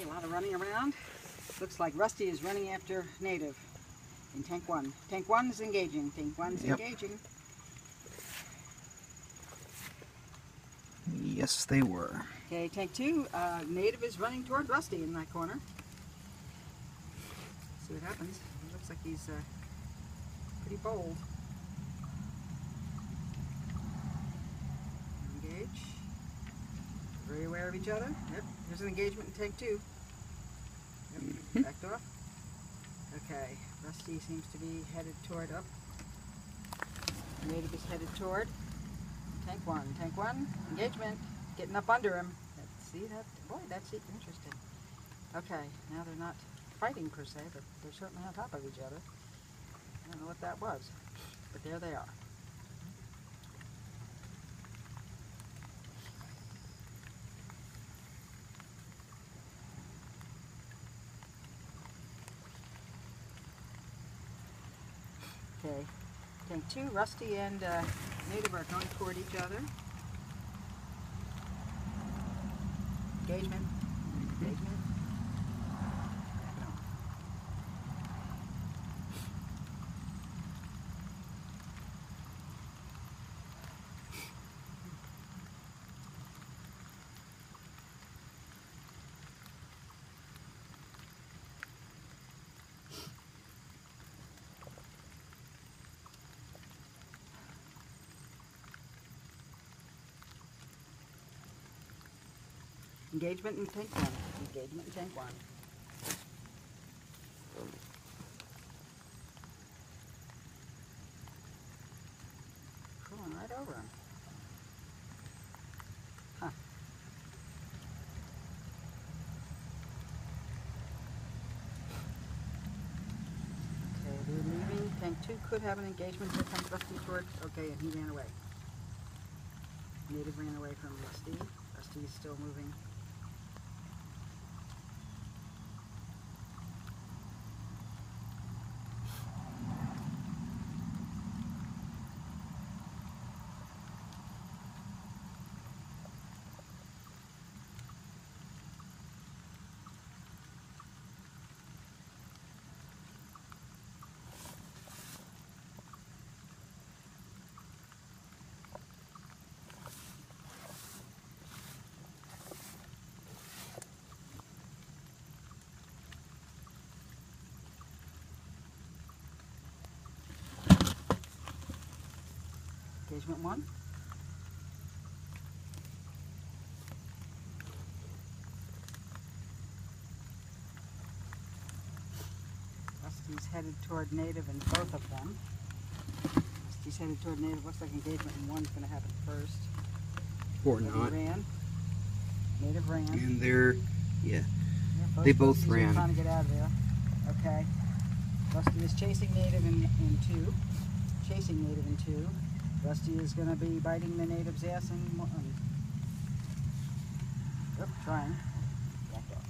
A lot of running around. Looks like Rusty is running after native in tank 1. Tank 1 is engaging. Tank 1 is engaging. Yes, they were. Okay, tank 2, native is running toward Rusty in that corner. See what happens. It looks like he's pretty bold. Engage. Very aware of each other. Yep, there's an engagement in tank 2. Yep, backed off. Okay, Rusty seems to be headed toward up. Native is headed toward tank 1. Tank 1, engagement. Getting up under him. See that? Boy, that's interesting. Okay, now they're not fighting per se, but they're certainly on top of each other. I don't know what that was, but there they are. Okay, tank 2, Rusty and native are going toward each other. Engagement. Engagement. Engagement in tank 1. Engagement in tank 1. Going right over him. Huh. Okay, they're leaving. Tank 2 could have an engagement. Here comes Rusty toward. Okay, and he ran away. Native ran away from Rusty. Rusty is still moving. Engagement 1. Rusty's headed toward native in both of them. Rusty's headed toward native. Looks like engagement in 1's going to happen first. Or not. Ran. Native ran. And they're, yeah, they both Rusties ran. Are trying to get out of there. Okay. Rusty is chasing native in 2. Chasing native in 2. Rusty is going to be biting the native's ass in 1. Yep, trying. Backed off.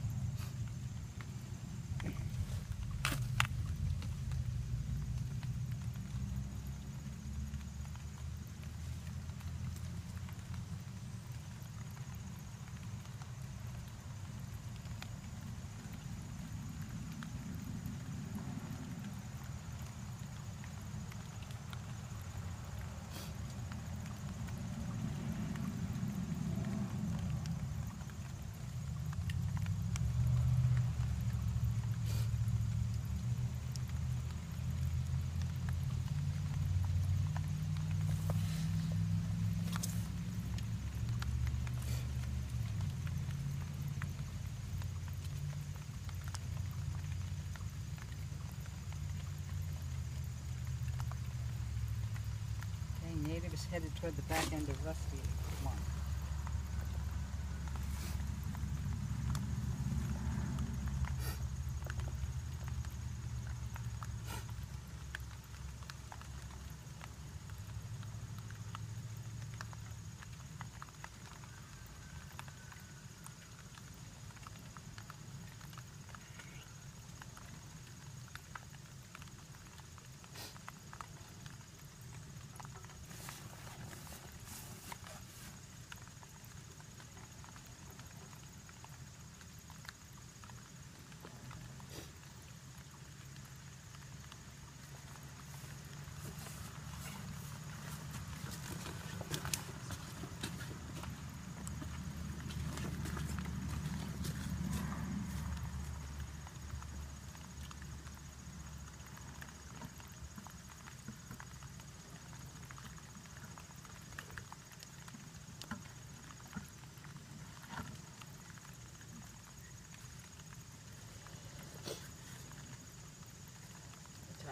Native is headed toward the back end of Rusty 1.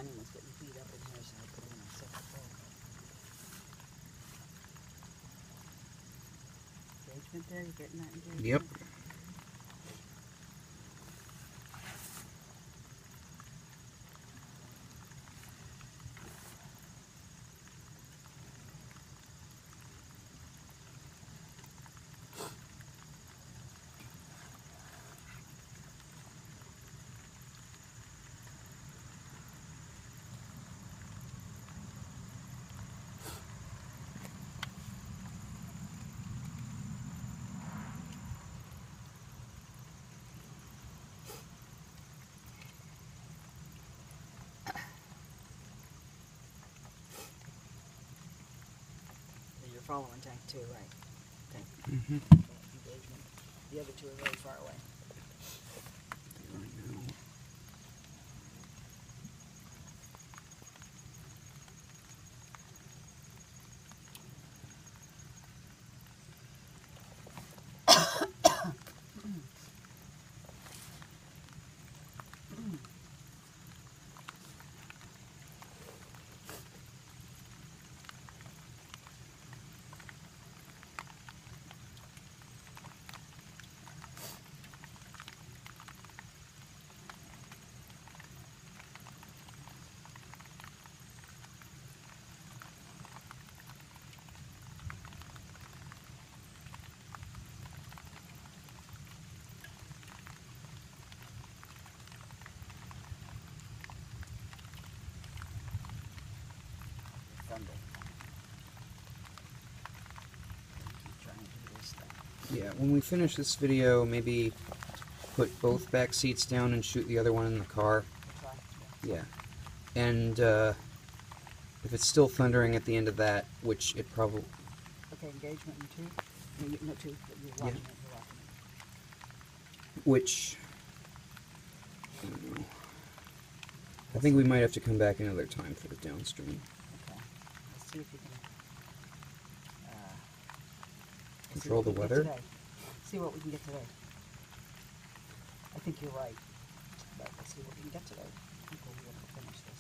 timing was getting beat up in here, so I put them in a separate bowl. Engagement there, you getting that engagement? Yep. You're following tank 2, right? Tank Mm-hmm. engagement. The other two are very far away. Thunder. Keep trying to do this thing. Yeah, when we finish this video, maybe put both back seats down and shoot the other one in the car. Try. Yeah. And if it's still thundering at the end of that, which it probably... Okay, engagement in 2. No, 2. You're watching it. You're watching it. Which... I don't know. I think we might have to come back another time for the downstream. Okay. Let's see if you can Control the weather? See what we can get today. I think you're right. But let's see what we can get today. I think we'll be able to finish this.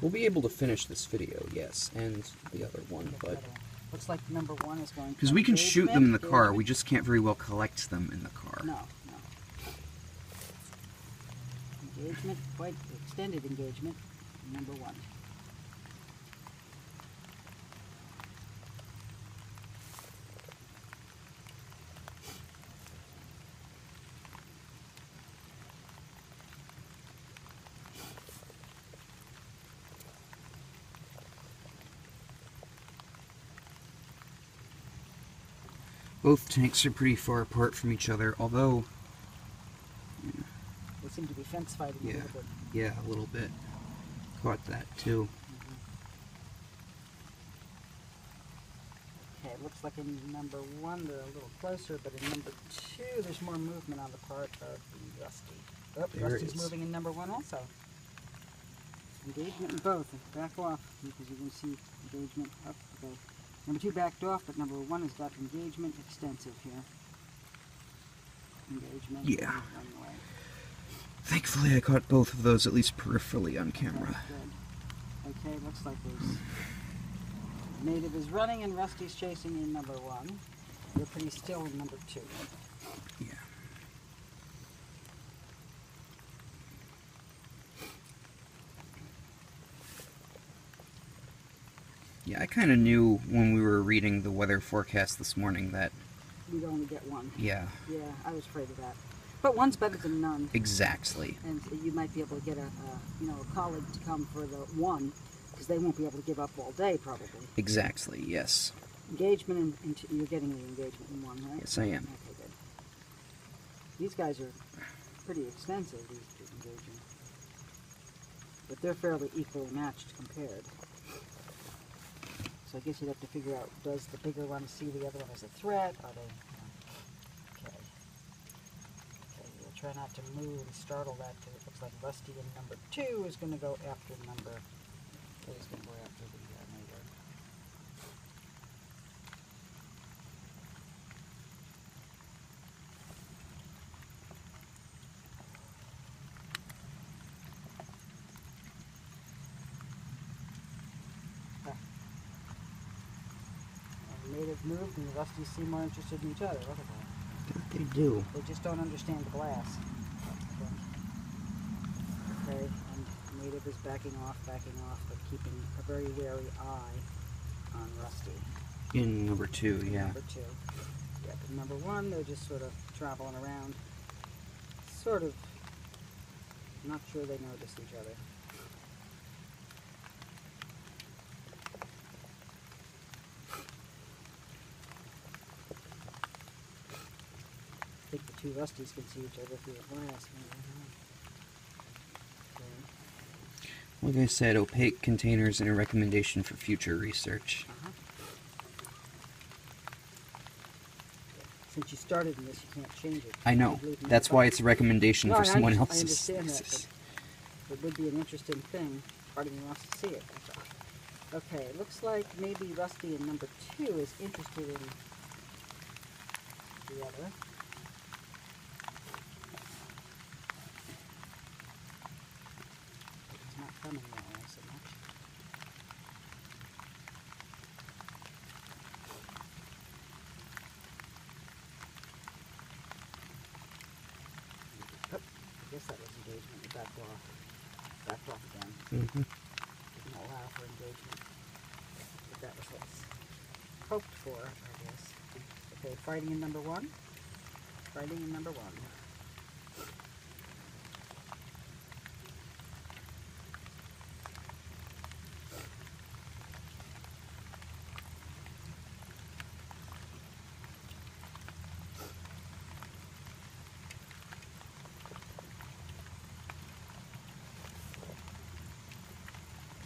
We'll be able to finish this video, yes, and the other one, Get the but... other one. Looks like number 1 is going to Because we can shoot them in the car, we engagement. just can't very well collect them in the car. No, no. Engagement, quite extended engagement, number 1. Both tanks are pretty far apart from each other, although... They seem to be fence fighting a little bit. Yeah, a little bit. Caught that, too. Okay, it looks like in number 1 they're a little closer, but in number 2 there's more movement on the part of the Rusty. Oh, There Rusty's is. moving in number 1 also. Engagement in both. Back off, because you can see engagement up. Okay. Number 2 backed off, but number 1 has got engagement extensive here. Engagement. Yeah. Running away. Thankfully, I caught both of those, at least peripherally, on camera. Good. Okay, looks like there's... Native is running and Rusty's chasing in number 1. They're pretty still in number 2. Yeah. Yeah, I kind of knew when we were reading the weather forecast this morning that... We'd only get 1. Yeah. Yeah, I was afraid of that. But one's better than none. Exactly. And you might be able to get a colleague to come for the 1, because they won't be able to give up all day, probably. Exactly, yes. Engagement, you're getting the engagement in 1, right? Yes, I am. Okay, good. These guys are pretty extensive, these 2 engaging. But they're fairly equally matched compared. So I guess you'd have to figure out, does the bigger one see the other one as a threat? Are they... Okay. Okay, we'll try not to move and startle that, because it looks like Rusty in number 2 is going to go after number... He's going to go after the neighbor. they've moved and the Rusties seem more interested in each other. Look at that. They do. They just don't understand the glass. Okay, and Native is backing off, but keeping a very wary eye on Rusty. In number 2, yeah. Number 2. Yeah, but number 1, they're just sort of traveling around. Sort of not sure they notice each other. I think the 2 Rusties can see each other through the glass. Okay. Like I said, opaque containers and a recommendation for future research. Since you started in this, you can't change it. I know. That's why it's a recommendation for someone else's. I understand that, but it would be an interesting thing. Part of me wants to see it, that's all. Okay, it looks like maybe Rusty in number 2 is interested in the other. It's not coming that way so much. Oh, I guess that was engagement. It backed off. Backed off again. Didn't allow for engagement. But that was what's hoped for, I guess. Okay, fighting in number 1. Fighting in number 1.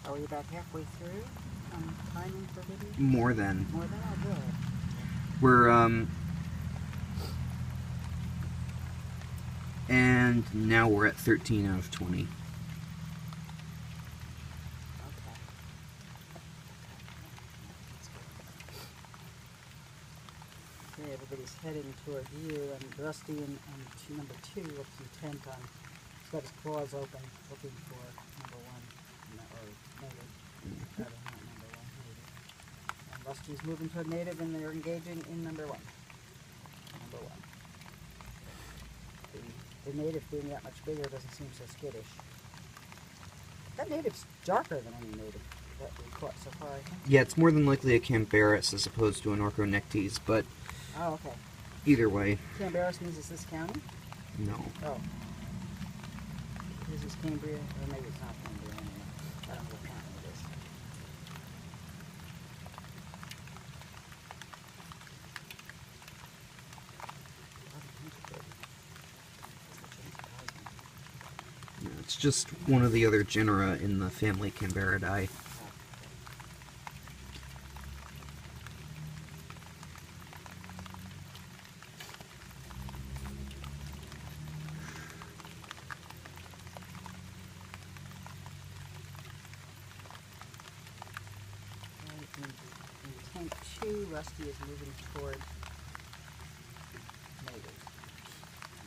Are we about halfway through on timing for video? More than. More than? Oh, good. We're, and now we're at 13 out of 20. Okay. Okay, everybody's heading toward you, and Rusty and number 2 looks intent on, he's got his claws open, looking for number 1, or Native. Rather, not number 1, Native. And Rusty's moving toward Native, and they're engaging in number 1. Number 1. The Native being that much bigger doesn't seem so skittish. That Native's darker than any Native that we caught so far, I think. Yeah, it's more than likely a Cambarus as opposed to an Orconectes, but Oh, okay. either way, Cambarus means it's this county? no. Oh. This is Cambria, or maybe it's not Cambria anyway. I don't know what county it is. No, it's just one of the other genera in the family Cambaridae. In tank 2, Rusty is moving toward Native.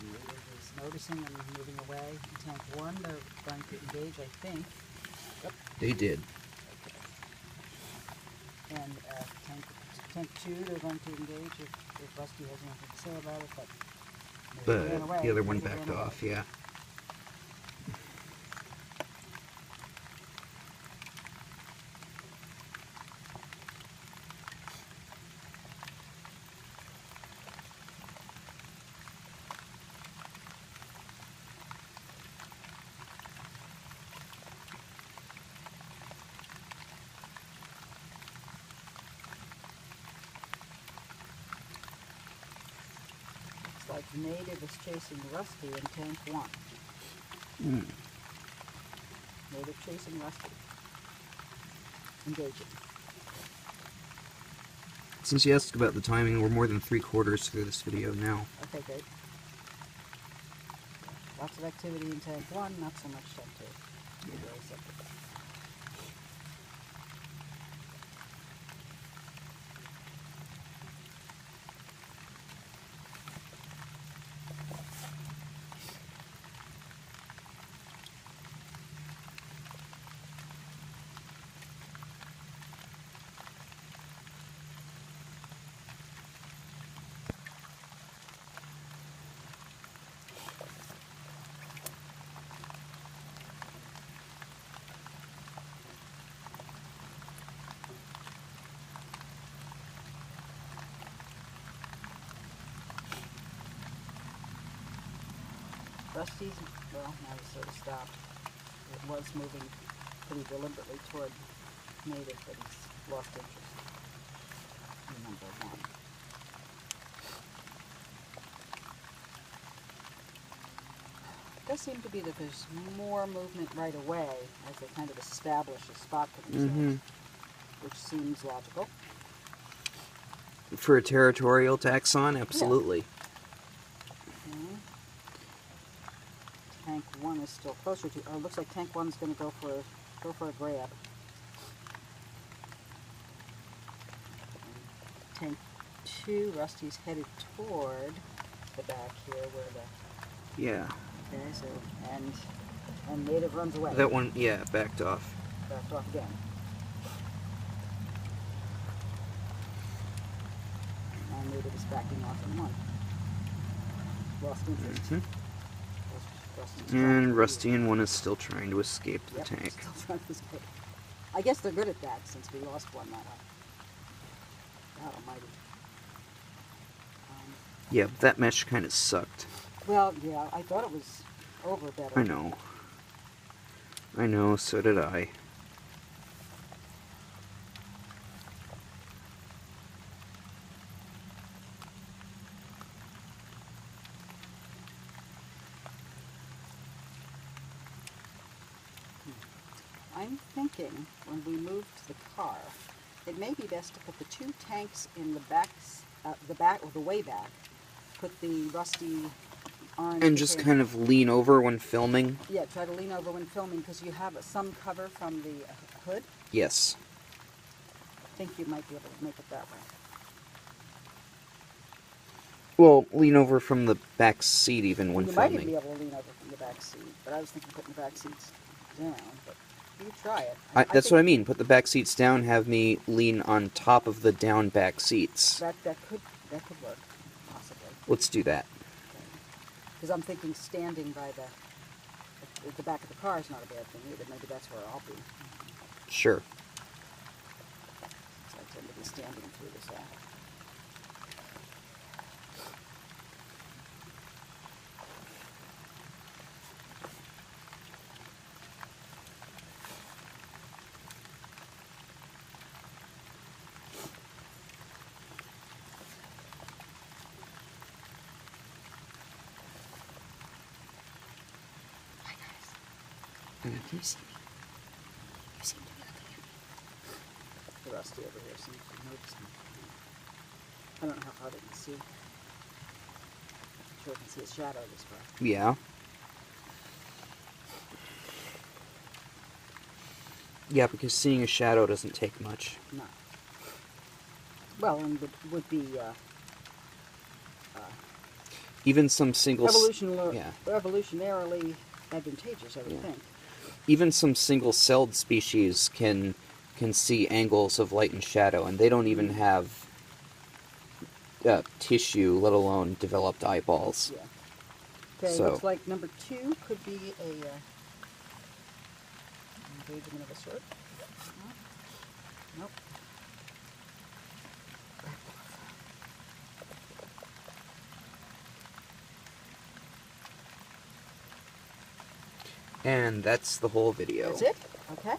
Native is noticing and moving away. In tank 1, they're going to engage, I think. Yep. They did. And tank 2, they're going to engage if Rusty has anything to say about it, but Native ran away. The other one Native backed ran away. off, yeah. Looks like Native is chasing Rusty in tank 1. Native chasing Rusty. Engaging. Since you asked about the timing, we're more than 3/4 through this video now. Okay, great. Lots of activity in tank 1, not so much tank 2. Very separate. Rusty's, well, now he's sort of stopped. It was moving pretty deliberately toward native, but he's lost interest in number one. It does seem to be that there's more movement right away as they kind of establish a spot for themselves, which seems logical. For a territorial taxon, absolutely. Okay. Tank 1 is still closer to. Oh, it looks like Tank 1 is going to go for a grab. And Tank 2, Rusty's headed toward the back here, where the. Yeah. Okay, so and native runs away. That one, yeah, backed off. Backed off again. And native is backing off in one. Lost interest. And Rusty and one is still trying to escape the tank. Still trying to escape. I guess they're good at that since we lost one that way. God almighty. Yeah, that mesh kind of sucked. Well, yeah, I thought it was over better. I know. I know, so did I. I'm thinking when we move to the car, it may be best to put the two tanks in the way back. Put the Rusty orange. And just kind of lean over when filming? Yeah, try to lean over when filming because you have some cover from the hood. Yes. I think you might be able to make it that way. Well, lean over from the back seat even when You filming. might even be able to lean over from the back seat, but I was thinking putting the back seats down, but you try it. That's what I mean. Put the back seats down, have me lean on top of the down back seats. That could work, possibly. Let's do that. Because I'm thinking standing by the back of the car is not a bad thing either. Maybe that's where I'll be. Sure. So I tend to be standing through this all. Mhm. You see me? You seem to be looking at me. The Rusty over here seems to notice me. I don't know how hard I can see. I'm sure I can see his shadow this far. Yeah. Yeah, because seeing a shadow doesn't take much. No. Well, and would be Even some single... evolutionarily advantageous, I would think. Even some single-celled species can see angles of light and shadow, and they don't even have tissue, let alone developed eyeballs. Yeah. Okay, So. looks like number 2 could be a engagement of a sort. No? Nope. And that's the whole video. That's it? Okay.